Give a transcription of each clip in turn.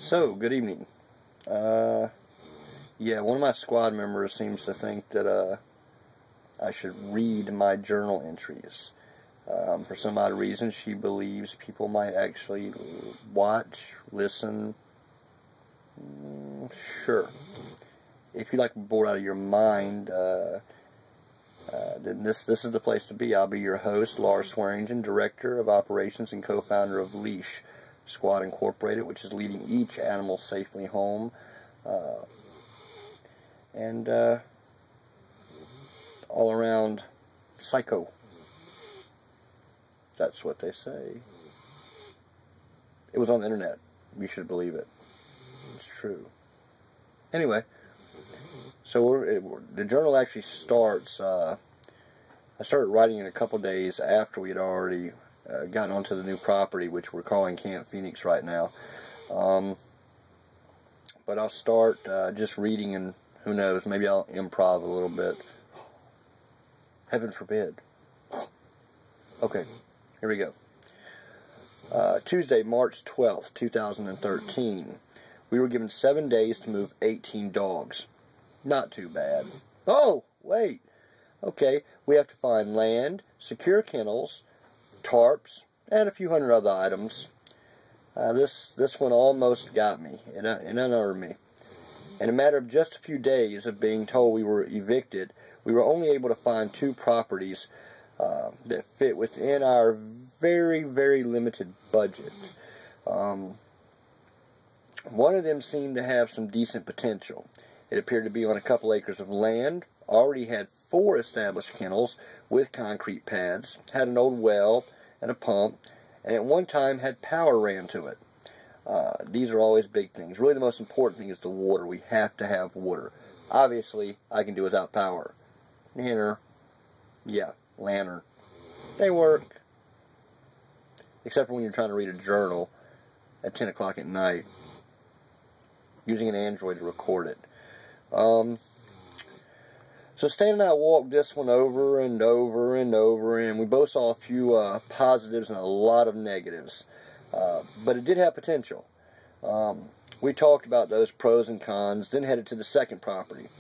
So, good evening. Yeah, one of my squad members seems to think that I should read my journal entries. For some odd reason, she believes people might actually watch, listen. Sure. If you like to be bored out of your mind, then this is the place to be. I'll be your host, Lars Swearingen, Director of Operations and co-founder of L.E.A.S.H Squad Incorporated, which is leading each animal safely home. And all around psycho. That's what they say. It was on the internet. You should believe it. It's true. Anyway, so the journal actually starts. I started writing it a couple days after we had already gotten onto the new property, which we're calling Camp Phoenix right now. But I'll start just reading, and who knows, maybe I'll improv a little bit. Heaven forbid. Okay, here we go. Tuesday, March 12th, 2013. We were given 7 days to move 18 dogs. Not too bad. Oh, wait. Okay, we have to find land, secure kennels, tarps, and a few hundred other items. This one almost got me. It unnerved me. In a matter of just a few days of being told we were evicted, we were only able to find 2 properties that fit within our very, very limited budget. One of them seemed to have some decent potential. It appeared to be on a couple acres of land, already had 4 established kennels with concrete pads, had an old well and a pump, and at one time had power ran to it. These are always big things. Really the most important thing is the water. We have to have water. Obviously, I can do without power. Lantern. They work. Except for when you're trying to read a journal at 10 o'clock at night, using an Android to record it. So Stan and I walked this one over and over and over, and we both saw a few positives and a lot of negatives. But it did have potential. We talked about those pros and cons, then headed to the second property.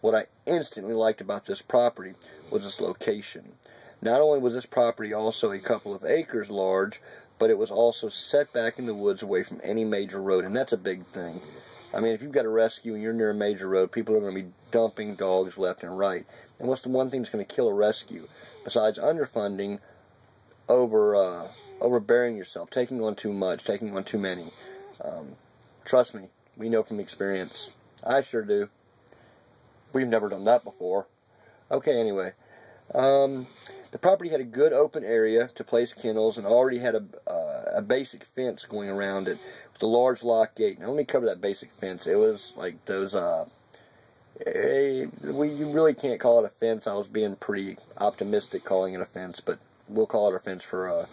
What I instantly liked about this property was its location. Not only was this property also a couple of acres large, but it was also set back in the woods away from any major road, and that's a big thing. I mean, if you've got a rescue and you're near a major road, people are going to be dumping dogs left and right. And what's the one thing that's going to kill a rescue? Besides underfunding, overbearing yourself, taking on too much, taking on too many. Trust me, we know from experience. I sure do. We've never done that before. Okay, anyway. The property had a good open area to place kennels and already had a basic fence going around it with a large lock gate. Now, let me cover that basic fence. It was like those, you really can't call it a fence. I was being pretty optimistic calling it a fence, but we'll call it a fence for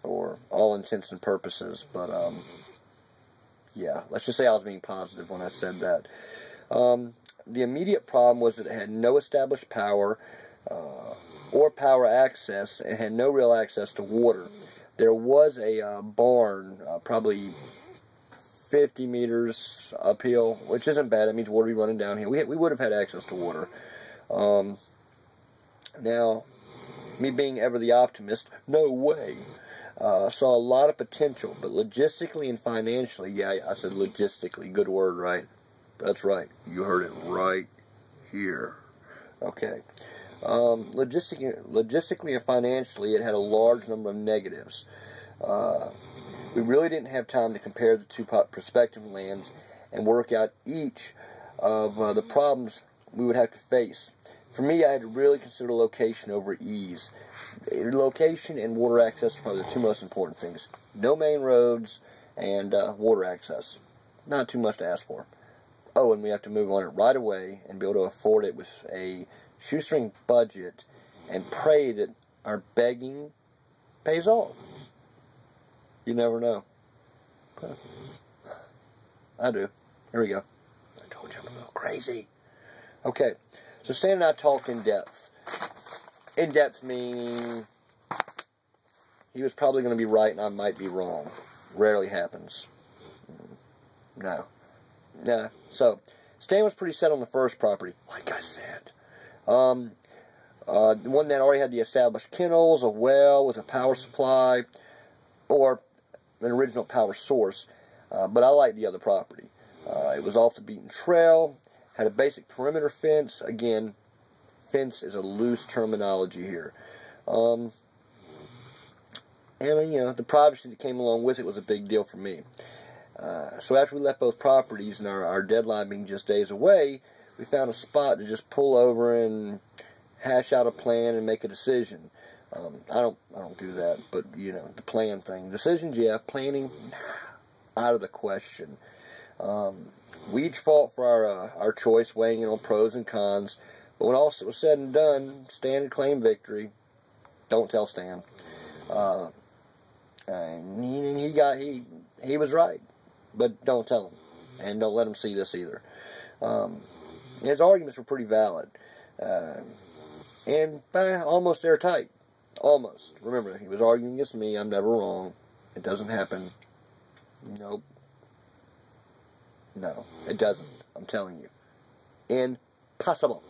all intents and purposes. But, yeah, let's just say I was being positive when I said that. The immediate problem was that it had no established power, or power access, and had no real access to water. There was a barn, probably 50 meters uphill, which isn't bad. That means water would be running downhill. We would have had access to water. Now, me being ever the optimist, no way. Saw a lot of potential, but logistically and financially, yeah, I said logistically, good word, right? That's right. You heard it right here. Okay. Logistically and financially, it had a large number of negatives. We really didn't have time to compare the 2 prospective lands and work out each of the problems we would have to face. For me, I had to really consider location over ease. Location and water access are probably the 2 most important things. No main roads and water access. Not too much to ask for. Oh, and we have to move on it right away and be able to afford it with a shoestring budget and pray that our begging pays off. You never know. I do. Here we go. I told you I'm a little crazy. Okay, so Stan and I talked in depth. In depth meaning he was probably going to be right and I might be wrong. Rarely happens. No. Nah. So, Stan was pretty set on the first property, like I said. The one that already had the established kennels, a well with a power supply, or an original power source. But I liked the other property. It was off the beaten trail, had a basic perimeter fence. Again, fence is a loose terminology here. And, you know, the privacy that came along with it was a big deal for me. So after we left both properties and our deadline being just days away, we found a spot to just pull over and hash out a plan and make a decision. I don't do that, but, you know, the plan thing. Decisions, yeah. Planning, out of the question. We each fought for our choice, weighing in on pros and cons. But when all was said and done, Stan had claimed victory. Don't tell Stan. And he was right. But don't tell him. And don't let him see this either. His arguments were pretty valid. And almost airtight. Almost. Remember, he was arguing against me. I'm never wrong. It doesn't happen. Nope. No, it doesn't. I'm telling you. Impossible.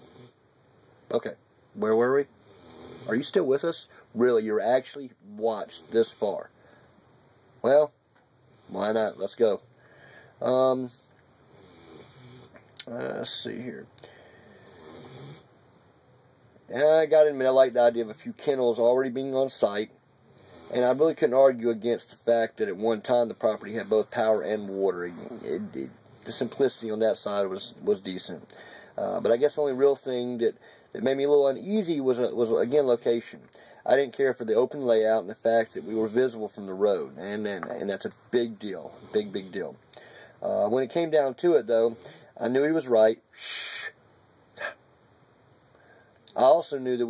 Okay. Where were we? Are you still with us? Really, you're actually watched this far. Well, why not? Let's go. Let's see here. I got to admit, I like the idea of a few kennels already being on site. And I really couldn't argue against the fact that at one time the property had both power and water. The simplicity on that side was decent. But I guess the only real thing that made me a little uneasy was again, location. I didn't care for the open layout and the fact that we were visible from the road. And that's a big deal. Big deal. When it came down to it, though, I knew he was right. Shh. I also knew that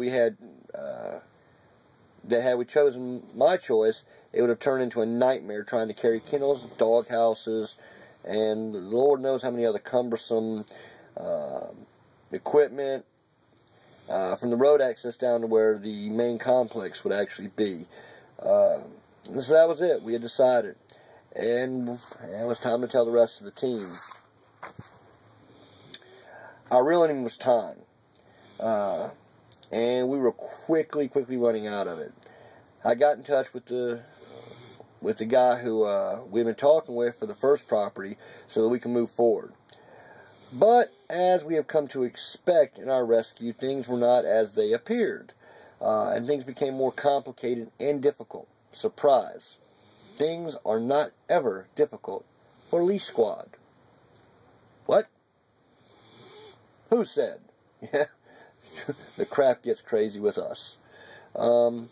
had we chosen my choice, it would have turned into a nightmare trying to carry kennels, dog houses, and Lord knows how many other cumbersome equipment from the road access down to where the main complex would actually be. So that was it. We had decided. And it was time to tell the rest of the team. Our real enemy was time. And we were quickly running out of it. I got in touch with the guy who we've been talking with for the first property so that we can move forward. But as we have come to expect in our rescue, things were not as they appeared. And things became more complicated and difficult. Surprise. Things are not ever difficult for L.E.A.S.H Squad. What? Who said? Yeah. The crap gets crazy with us. The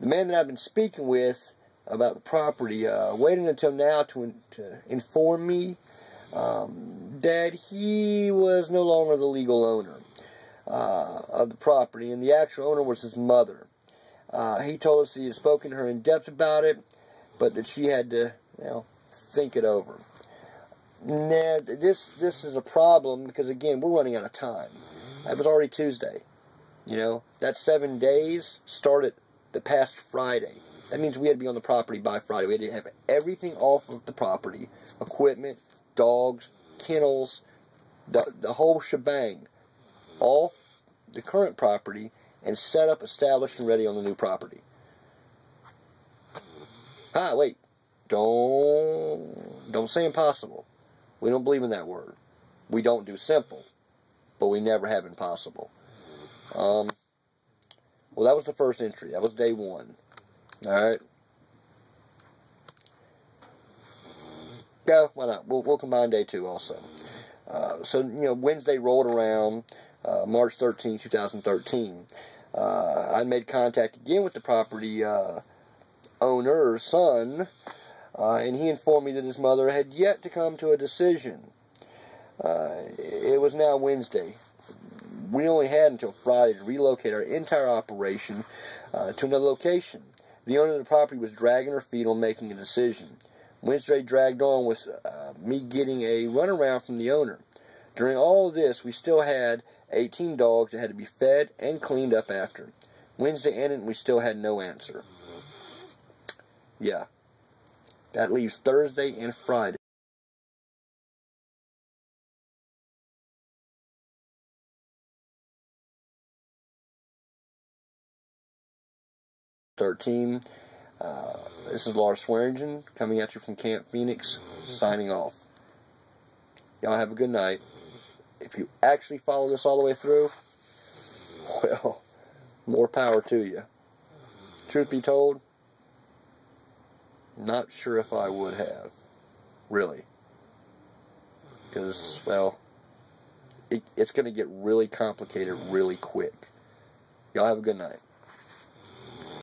man that I've been speaking with about the property waited until now to inform me that he was no longer the legal owner of the property, and the actual owner was his mother. He told us he had spoken to her in depth about it, but that she had to, think it over. Now, this is a problem because, again, we're running out of time. It was already Tuesday. That 7 days started the past Friday. That means we had to be on the property by Friday. We had to have everything off of the property. Equipment, dogs, kennels, the whole shebang. Off the current property and set up, established, and ready on the new property. Wait. Don't say impossible. We don't believe in that word. We don't do simple. But we never have impossible. Well, that was the first entry. That was day one. Alright? Yeah, why not? We'll combine day two also. So, Wednesday rolled around, March 13, 2013. I made contact again with the property owner's son, and he informed me that his mother had yet to come to a decision. It was now Wednesday. We only had until Friday to relocate our entire operation to another location. The owner of the property was dragging her feet on making a decision. Wednesday dragged on with me getting a runaround from the owner. During all of this, we still had 18 dogs that had to be fed and cleaned up after. Wednesday ended and we still had no answer. Yeah. That leaves Thursday and Friday. 13. This is Lars Swearingen coming at you from Camp Phoenix, signing off. Y'all have a good night. If you actually follow this all the way through, well, more power to you. Truth be told, not sure if I would have. Really. Because, well, it's going to get really complicated really quick. Y'all have a good night.